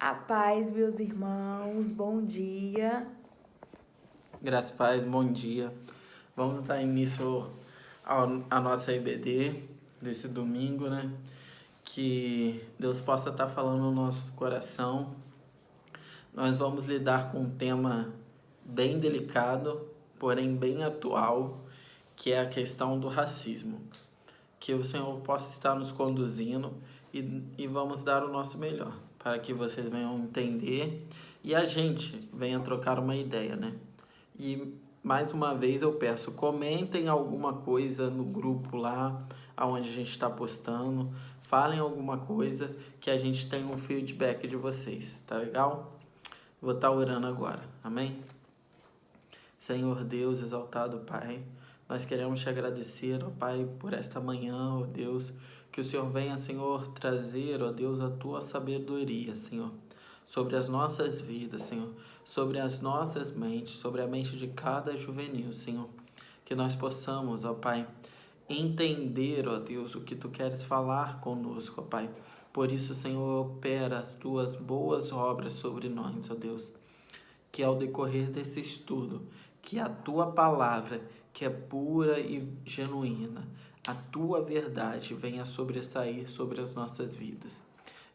A paz, meus irmãos, bom dia. Graças a paz, bom dia. Vamos dar início à nossa IBD desse domingo, né? Que Deus possa estar falando no nosso coração. Nós vamos lidar com um tema bem delicado, porém bem atual, que é a questão do racismo. Que o Senhor possa estar nos conduzindo e vamos dar o nosso melhor, para que vocês venham entender e a gente venha trocar uma ideia, né? E mais uma vez eu peço, comentem alguma coisa no grupo lá, aonde a gente está postando, falem alguma coisa que a gente tenha um feedback de vocês, tá legal? Vou estar orando agora, amém? Senhor Deus, exaltado Pai, nós queremos te agradecer, ó Pai, por esta manhã, ó Deus, que o Senhor venha, Senhor, trazer, ó Deus, a tua sabedoria, Senhor, sobre as nossas vidas, Senhor, sobre as nossas mentes, sobre a mente de cada juvenil, Senhor, que nós possamos, ó Pai, entender, ó Deus, o que tu queres falar conosco, ó Pai. Por isso, Senhor, opera as tuas boas obras sobre nós, ó Deus, que ao decorrer desse estudo, que a tua palavra, que é pura e genuína, a tua verdade venha sobressair sobre as nossas vidas.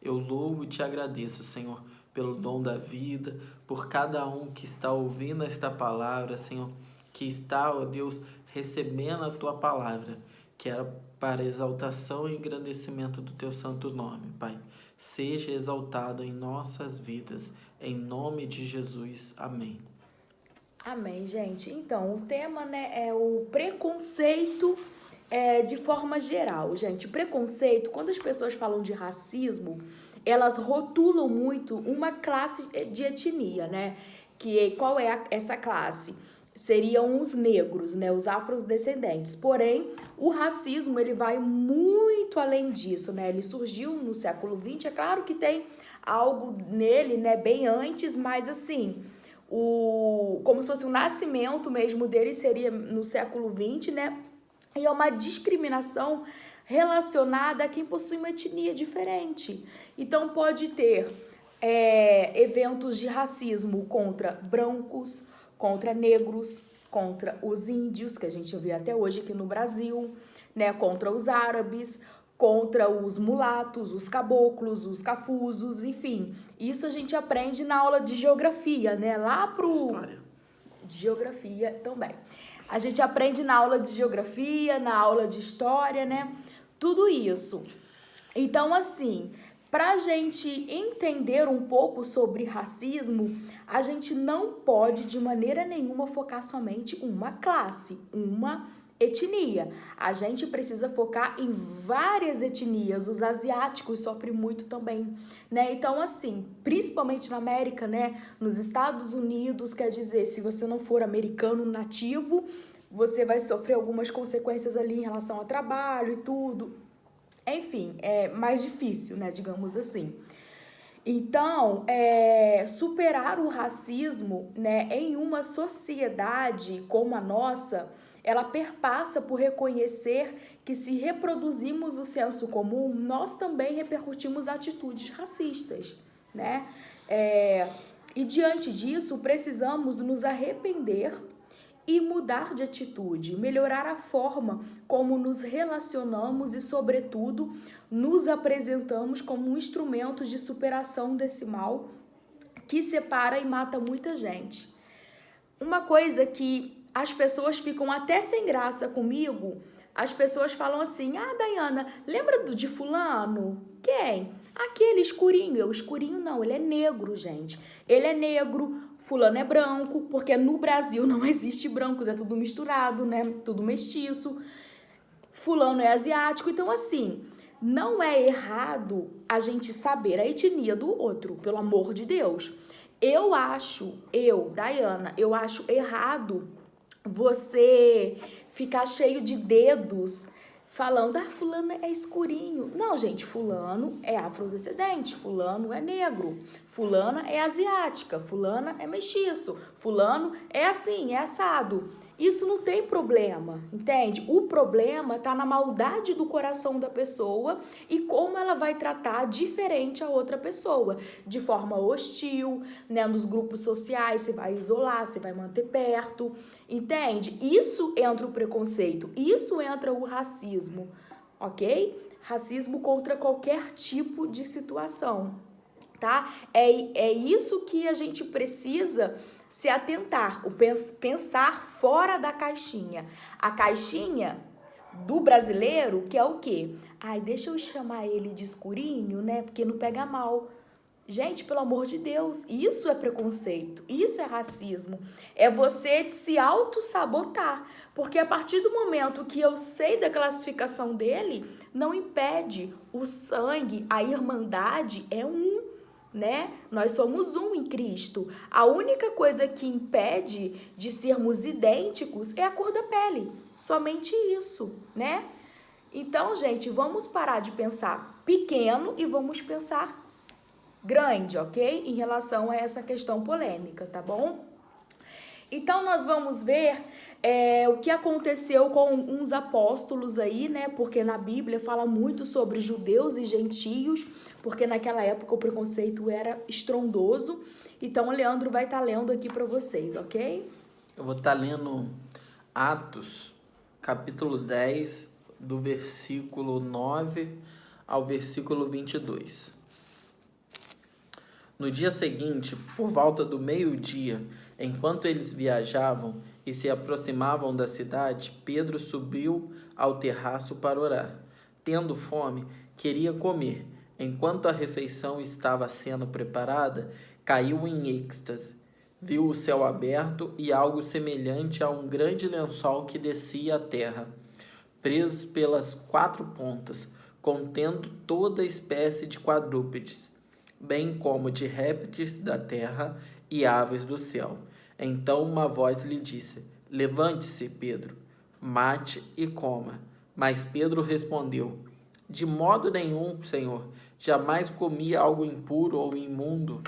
Eu louvo e te agradeço, Senhor, pelo dom da vida, por cada um que está ouvindo esta palavra, Senhor, que está, ó Deus, recebendo a tua palavra, que era para exaltação e engrandecimento do teu santo nome, Pai. Seja exaltado em nossas vidas, em nome de Jesus. Amém. Amém, gente. Então, o tema, né, é o preconceito de forma geral, gente. O preconceito, quando as pessoas falam de racismo, elas rotulam muito uma classe de etnia, né? Qual é essa classe? Seriam os negros, né, os afrodescendentes. Porém, o racismo, ele vai muito além disso, né? Ele surgiu no século XX, é claro que tem algo nele, né, bem antes, mas assim, como se fosse o nascimento mesmo dele seria no século XX, né? E é uma discriminação relacionada a quem possui uma etnia diferente. Então, pode ter eventos de racismo contra brancos, contra negros, contra os índios, que a gente vê até hoje aqui no Brasil, né? Contra os árabes, contra os mulatos, os caboclos, os cafusos, enfim. Isso a gente aprende na aula de geografia, né? Lá pro... História. De geografia também. A gente aprende na aula de geografia, na aula de história, né? Tudo isso. Então, assim, para a gente entender um pouco sobre racismo, a gente não pode de maneira nenhuma focar somente uma classe, uma etnia. A gente precisa focar em várias etnias. Os asiáticos sofrem muito também, né? Então, assim, principalmente na América, né? Nos Estados Unidos, quer dizer, se você não for americano nativo, você vai sofrer algumas consequências ali em relação ao trabalho e tudo. Enfim, é mais difícil, né? Digamos assim. Então, superar o racismo, né, em uma sociedade como a nossa, ela perpassa por reconhecer que se reproduzimos o senso comum, nós também repercutimos atitudes racistas, né? E diante disso, precisamos nos arrepender e mudar de atitude, melhorar a forma como nos relacionamos e, sobretudo, nos apresentamos como um instrumento de superação desse mal que separa e mata muita gente. Uma coisa que as pessoas ficam até sem graça comigo, as pessoas falam assim: ah, Dayana, lembra de fulano? Quem? Aquele escurinho. O escurinho não, ele é negro, gente. Ele é negro, fulano é branco, porque no Brasil não existe brancos, é tudo misturado, né? Tudo mestiço. Fulano é asiático, então assim, não é errado a gente saber a etnia do outro, pelo amor de Deus. Dayana, eu acho errado você ficar cheio de dedos falando, ah, fulano é escurinho. Não, gente, fulano é afrodescendente, fulano é negro, fulana é asiática, fulana é mestiço, fulano é assim, é assado. Isso não tem problema, entende? O problema está na maldade do coração da pessoa e como ela vai tratar diferente a outra pessoa, de forma hostil, né? Nos grupos sociais, se vai isolar, se vai manter perto, entende? Isso entra o preconceito, isso entra o racismo, ok? Racismo contra qualquer tipo de situação, tá? É isso que a gente precisa se atentar, o pensar fora da caixinha. A caixinha do brasileiro, que é o quê? Ai, deixa eu chamar ele de escurinho, né? Porque não pega mal. Gente, pelo amor de Deus, isso é preconceito, isso é racismo. É você se auto-sabotar. Porque a partir do momento que eu sei da classificação dele, não impede. O sangue, a irmandade é um, né? Nós somos um em Cristo. A única coisa que impede de sermos idênticos é a cor da pele. Somente isso, né? Então, gente, vamos parar de pensar pequeno e vamos pensar grande, ok? Em relação a essa questão polêmica, tá bom? Então, nós vamos ver o que aconteceu com uns apóstolos aí, né? Porque na Bíblia fala muito sobre judeus e gentios, porque naquela época o preconceito era estrondoso. Então, o Leandro vai estar lendo aqui para vocês, ok? Eu vou estar lendo Atos, capítulo 10, do versículo 9 ao versículo 22. No dia seguinte, por volta do meio-dia, enquanto eles viajavam e se aproximavam da cidade, Pedro subiu ao terraço para orar. Tendo fome, queria comer. Enquanto a refeição estava sendo preparada, caiu em êxtase. Viu o céu aberto e algo semelhante a um grande lençol que descia à terra, preso pelas 4 pontas, contendo toda espécie de quadrúpedes, bem como de répteis da terra e aves do céu. Então uma voz lhe disse: Levante-se, Pedro, mate e coma. Mas Pedro respondeu: De modo nenhum, Senhor, jamais comi algo impuro ou imundo.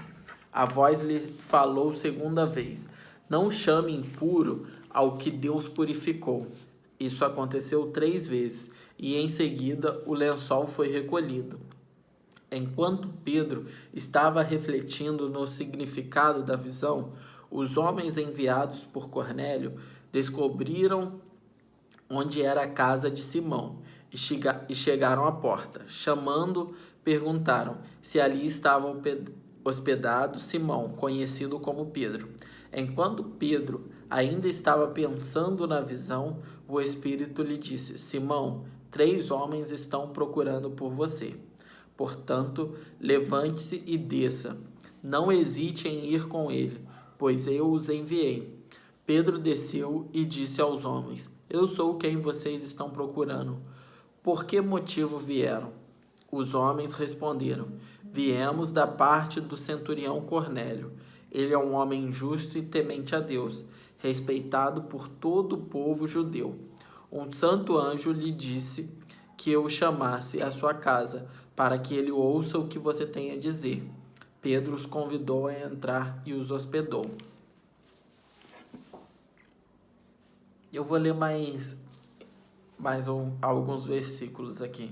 A voz lhe falou segunda vez: Não chame impuro ao que Deus purificou. Isso aconteceu 3 vezes, e em seguida o lençol foi recolhido. Enquanto Pedro estava refletindo no significado da visão, os homens enviados por Cornélio descobriram onde era a casa de Simão e chegaram à porta. Chamando, perguntaram se ali estava hospedado Simão, conhecido como Pedro. Enquanto Pedro ainda estava pensando na visão, o Espírito lhe disse: Simão, 3 homens estão procurando por você. Portanto, levante-se e desça. Não hesite em ir com ele, pois eu os enviei. Pedro desceu e disse aos homens: Eu sou quem vocês estão procurando. Por que motivo vieram? Os homens responderam: Viemos da parte do centurião Cornélio. Ele é um homem justo e temente a Deus, respeitado por todo o povo judeu. Um santo anjo lhe disse que eu o chamasse à sua casa, para que ele ouça o que você tem a dizer. Pedro os convidou a entrar e os hospedou. Eu vou ler alguns versículos aqui.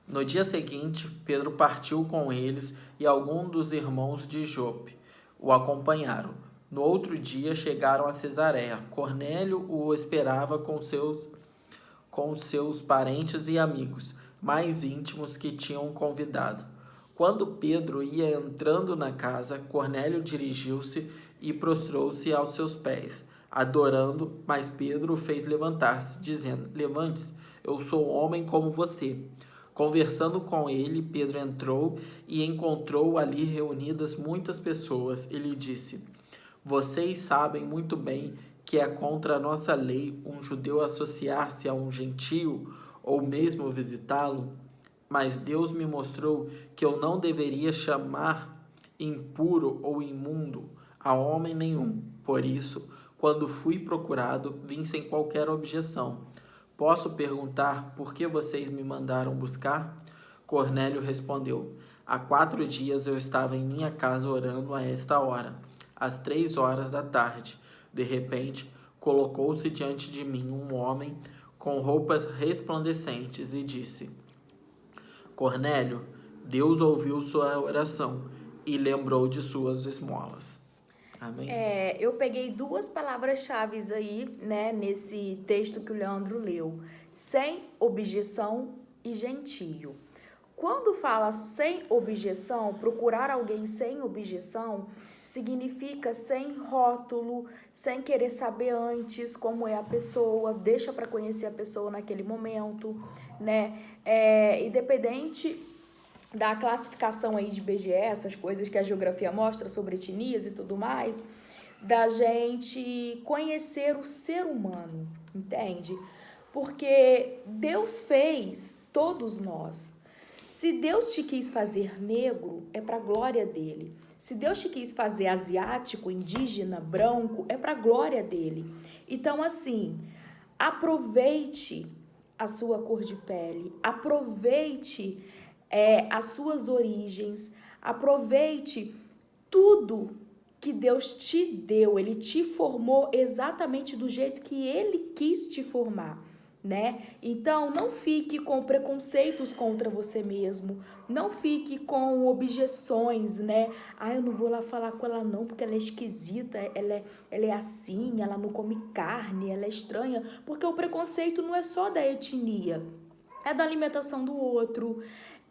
No dia seguinte, Pedro partiu com eles e alguns dos irmãos de Jope o acompanharam. No outro dia chegaram a Cesareia. Cornélio o esperava com seus parentes e amigos mais íntimos que tinham convidado. Quando Pedro ia entrando na casa, Cornélio dirigiu-se e prostrou-se aos seus pés, adorando, mas Pedro o fez levantar-se, dizendo: Levante-se, eu sou homem como você. Conversando com ele, Pedro entrou e encontrou ali reunidas muitas pessoas. Ele disse: Vocês sabem muito bem que é contra a nossa lei um judeu associar-se a um gentio ou mesmo visitá-lo, mas Deus me mostrou que eu não deveria chamar impuro ou imundo a homem nenhum. Por isso, quando fui procurado, vim sem qualquer objeção. Posso perguntar por que vocês me mandaram buscar? Cornélio respondeu: Há 4 dias eu estava em minha casa orando a esta hora, às 3 horas da tarde. De repente, colocou-se diante de mim um homem com roupas resplandecentes e disse: Cornélio, Deus ouviu sua oração e lembrou de suas esmolas. Amém? Eu peguei duas palavras-chave aí, né, nesse texto que o Leandro leu. Sem objeção e gentio. Quando fala sem objeção, procurar alguém sem objeção, significa sem rótulo, sem querer saber antes como é a pessoa, deixa para conhecer a pessoa naquele momento, né? Independente da classificação aí de IBGE, essas coisas que a geografia mostra sobre etnias e tudo mais, da gente conhecer o ser humano, entende? Porque Deus fez todos nós. Se Deus te quis fazer negro, é para a glória dele. Se Deus te quis fazer asiático, indígena, branco, é para a glória dele. Então, assim, aproveite a sua cor de pele, aproveite as suas origens, aproveite tudo que Deus te deu. Ele te formou exatamente do jeito que ele quis te formar, né? Então, não fique com preconceitos contra você mesmo, não fique com objeções, né? Eu não vou lá falar com ela não, porque ela é esquisita, ela é assim, ela não come carne, ela é estranha, porque o preconceito não é só da etnia, é da alimentação do outro,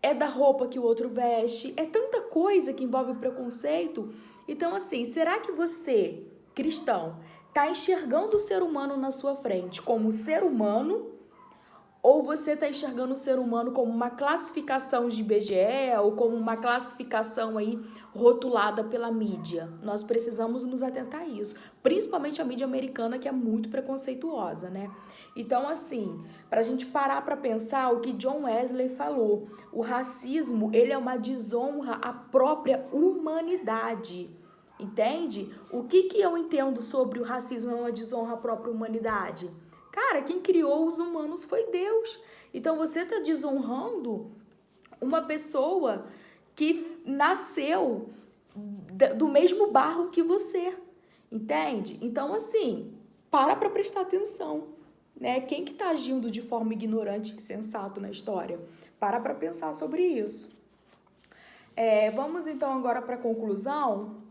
é da roupa que o outro veste, é tanta coisa que envolve preconceito. Então, assim, será que você, cristão, está enxergando o ser humano na sua frente como ser humano, ou você está enxergando o ser humano como uma classificação de IBGE ou como uma classificação aí rotulada pela mídia? Nós precisamos nos atentar a isso, principalmente a mídia americana, que é muito preconceituosa, né? Então, assim, para a gente parar para pensar o que John Wesley falou, o racismo, ele é uma desonra à própria humanidade. Entende? O que eu entendo sobre o racismo é uma desonra à própria humanidade? Cara, quem criou os humanos foi Deus. Então você está desonrando uma pessoa que nasceu do mesmo barro que você. Entende? Então, assim, para prestar atenção, né? Quem que está agindo de forma ignorante e sensato na história? Para pensar sobre isso. Vamos então agora para a conclusão.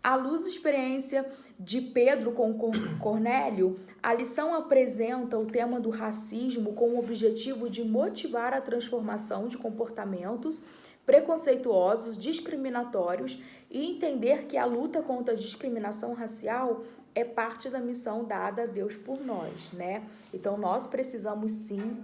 À luz da experiência de Pedro com Cornélio, a lição apresenta o tema do racismo com o objetivo de motivar a transformação de comportamentos preconceituosos, discriminatórios e entender que a luta contra a discriminação racial é parte da missão dada a Deus por nós, né? Então, nós precisamos sim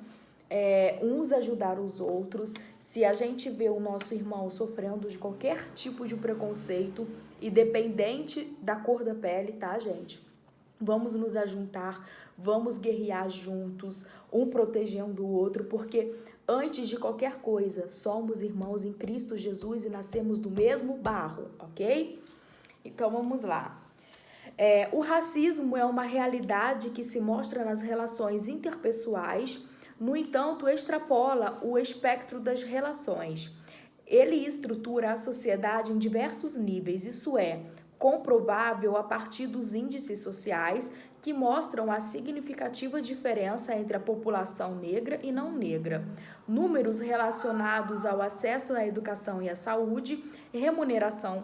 uns ajudar os outros. Se a gente vê o nosso irmão sofrendo de qualquer tipo de preconceito, independente da cor da pele, tá, gente? Vamos nos ajuntar, vamos guerrear juntos, um protegendo o outro, porque antes de qualquer coisa, somos irmãos em Cristo Jesus e nascemos do mesmo barro, ok? Então, vamos lá. O racismo é uma realidade que se mostra nas relações interpessoais. No entanto, extrapola o espectro das relações. Ele estrutura a sociedade em diversos níveis, isso é comprovável a partir dos índices sociais que mostram a significativa diferença entre a população negra e não negra, números relacionados ao acesso à educação e à saúde, remuneração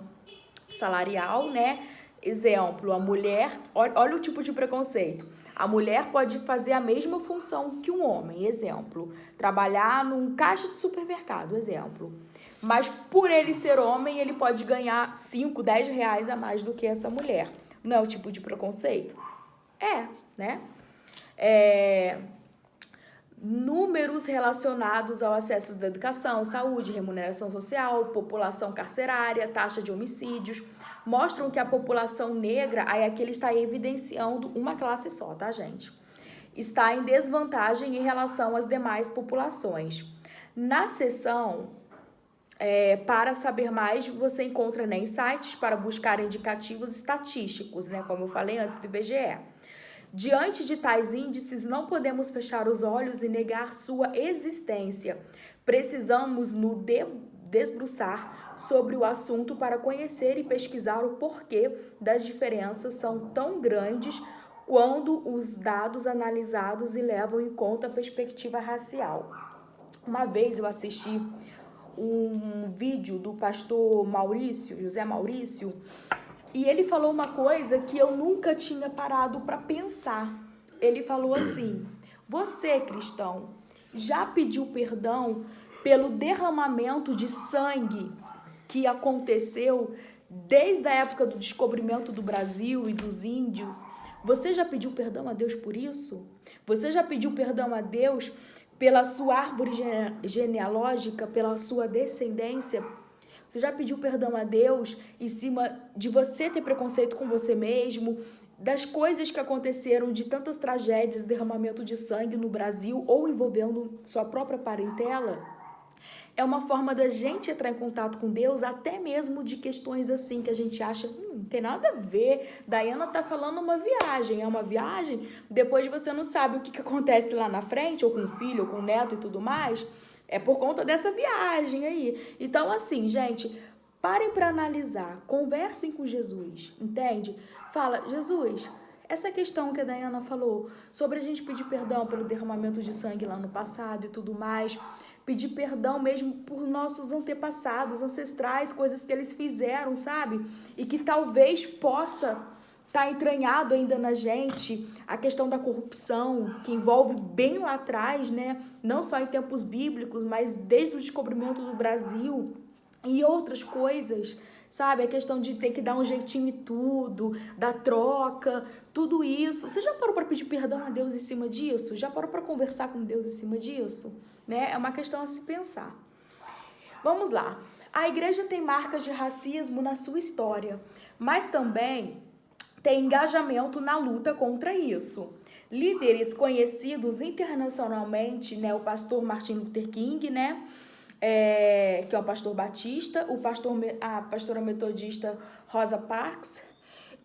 salarial, né? Exemplo, a mulher, olha o tipo de preconceito. A mulher pode fazer a mesma função que um homem, exemplo. Trabalhar num caixa de supermercado, exemplo. Mas por ele ser homem, ele pode ganhar 5, 10 reais a mais do que essa mulher. Não é o tipo de preconceito? Né? Números relacionados ao acesso da educação, saúde, remuneração social, população carcerária, taxa de homicídios, mostram que a população negra, aí aqui ele está evidenciando uma classe só, tá, gente? Está em desvantagem em relação às demais populações. Na seção, para saber mais, você encontra, né, em sites para buscar indicativos estatísticos, né, como eu falei antes do IBGE. Diante de tais índices, não podemos fechar os olhos e negar sua existência. Precisamos nos debruçar sobre o assunto para conhecer e pesquisar o porquê das diferenças são tão grandes quando os dados analisados e levam em conta a perspectiva racial. Uma vez eu assisti um vídeo do pastor Maurício, José Maurício, e ele falou uma coisa que eu nunca tinha parado para pensar. Ele falou assim: você, cristão, já pediu perdão pelo derramamento de sangue que aconteceu desde a época do descobrimento do Brasil e dos índios? Você já pediu perdão a Deus por isso? Você já pediu perdão a Deus pela sua árvore genealógica, pela sua descendência? Você já pediu perdão a Deus em cima de você ter preconceito com você mesmo, das coisas que aconteceram, de tantas tragédias, derramamento de sangue no Brasil ou envolvendo sua própria parentela? É uma forma da gente entrar em contato com Deus, até mesmo de questões assim que a gente acha, não tem nada a ver. Daiana tá falando uma viagem, é uma viagem, depois você não sabe o que acontece lá na frente, ou com o filho, ou com o neto e tudo mais, é por conta dessa viagem aí. Então assim, gente, parem para analisar, conversem com Jesus, entende? Fala, Jesus, essa questão que a Daiana falou, sobre a gente pedir perdão pelo derramamento de sangue lá no passado e tudo mais, pedir perdão mesmo por nossos antepassados, ancestrais, coisas que eles fizeram, sabe? E que talvez possa estar entranhado ainda na gente a questão da corrupção, que envolve bem lá atrás, né? Não só em tempos bíblicos, mas desde o descobrimento do Brasil e outras coisas, sabe? A questão de ter que dar um jeitinho em tudo, da troca, tudo isso. Você já parou para pedir perdão a Deus em cima disso? Já parou para conversar com Deus em cima disso? Né? É uma questão a se pensar. Vamos lá. A igreja tem marcas de racismo na sua história, mas também tem engajamento na luta contra isso. Líderes conhecidos internacionalmente, né? O pastor Martin Luther King, né? Que é um pastor batista, a pastora metodista Rosa Parks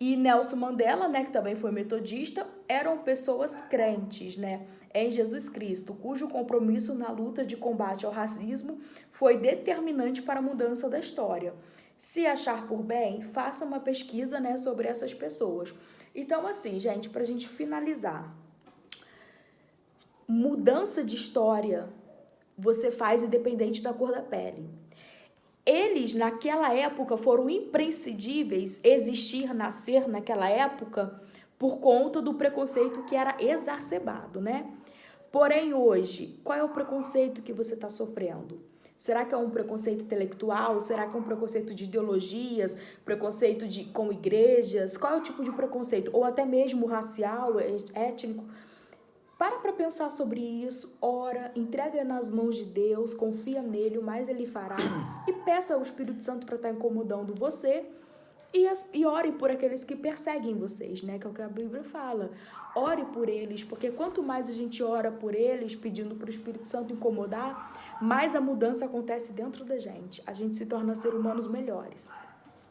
e Nelson Mandela, né, que também foi metodista, eram pessoas crentes, né, em Jesus Cristo, cujo compromisso na luta de combate ao racismo foi determinante para a mudança da história. Se achar por bem, faça uma pesquisa, né, sobre essas pessoas. Então, assim, gente, para a gente finalizar, mudança de história você faz independente da cor da pele. Eles, naquela época, foram imprescindíveis existir, nascer naquela época, por conta do preconceito que era exacerbado, né? Porém, hoje, qual é o preconceito que você está sofrendo? Será que é um preconceito intelectual? Será que é um preconceito de ideologias? Preconceito com igrejas? Qual é o tipo de preconceito? Ou até mesmo racial, étnico? Para pensar sobre isso, ora, entrega nas mãos de Deus, confia nele, o mais ele fará, e peça ao Espírito Santo para estar incomodando você, e ore por aqueles que perseguem vocês, né? Que é o que a Bíblia fala. Ore por eles, porque quanto mais a gente ora por eles, pedindo para o Espírito Santo incomodar, mais a mudança acontece dentro da gente. A gente se torna seres humanos melhores,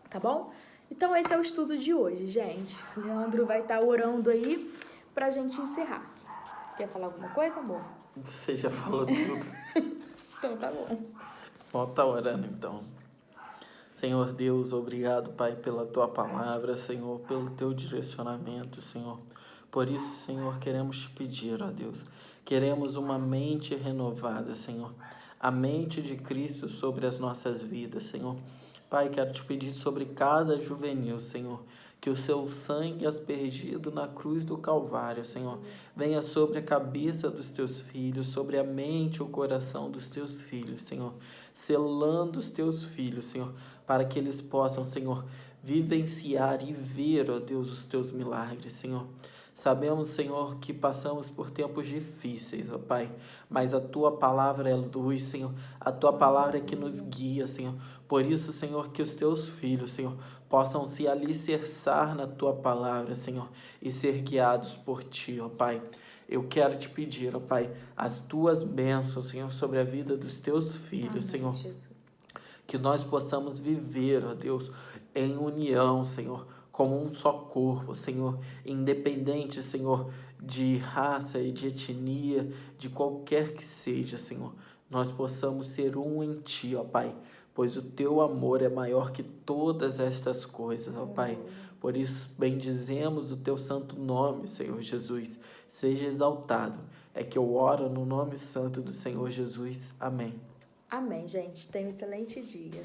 tá bom? Então esse é o estudo de hoje, gente. Leandro vai estar orando aí para a gente encerrar. Quer falar alguma coisa, amor? Você já falou tudo. Então tá bom. Volta orando, então. Senhor Deus, obrigado, Pai, pela Tua palavra, Senhor, pelo Teu direcionamento, Senhor. Por isso, Senhor, queremos te pedir, ó Deus, queremos uma mente renovada, Senhor. A mente de Cristo sobre as nossas vidas, Senhor. Pai, quero te pedir sobre cada juvenil, Senhor, que o seu sangue aspergido na cruz do Calvário, Senhor, venha sobre a cabeça dos teus filhos, sobre a mente e o coração dos teus filhos, Senhor, selando os teus filhos, Senhor, para que eles possam, Senhor, vivenciar e ver, ó Deus, os teus milagres, Senhor. Sabemos, Senhor, que passamos por tempos difíceis, ó Pai, mas a Tua palavra é luz, Senhor, a Tua palavra é que nos guia, Senhor. Por isso, Senhor, que os Teus filhos, Senhor, possam se alicerçar na Tua palavra, Senhor, e ser guiados por Ti, ó Pai. Eu quero te pedir, ó Pai, as Tuas bênçãos, Senhor, sobre a vida dos Teus filhos, amém, Senhor. Jesus. Que nós possamos viver, ó Deus, em união, Senhor, como um só corpo, Senhor, independente, Senhor, de raça e de etnia, de qualquer que seja, Senhor, nós possamos ser um em Ti, ó Pai, pois o teu amor é maior que todas estas coisas, ó Pai. Por isso, bendizemos o teu santo nome, Senhor Jesus. Seja exaltado. É que eu oro no nome santo do Senhor Jesus. Amém. Amém, gente. Tenha um excelente dia.